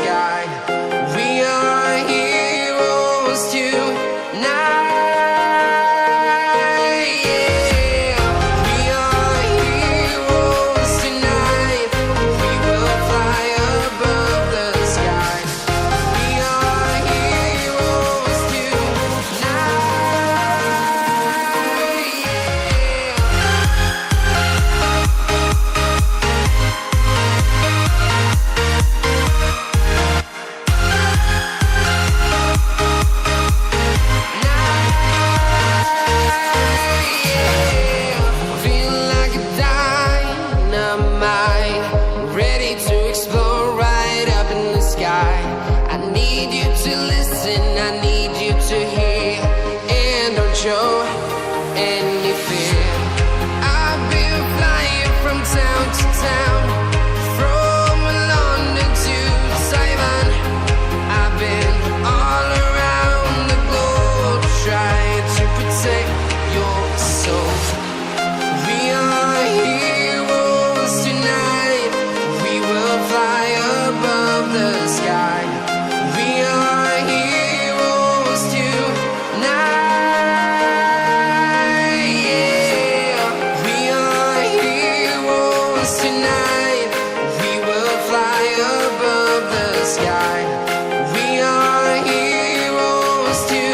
sky. We are heroes tonight. Show any fear. I've been flying from town to town, from London to Taiwan. I've been all around the globe trying to protect your soul. We are heroes tonight. We will fly above the sky. We are heroes tonight. Tonight, we will fly above the sky. We are heroes tonight.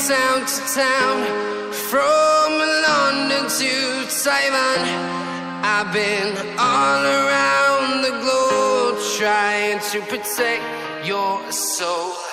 Town to town, from London to Taiwan. I've been all around the globe trying to protect your soul.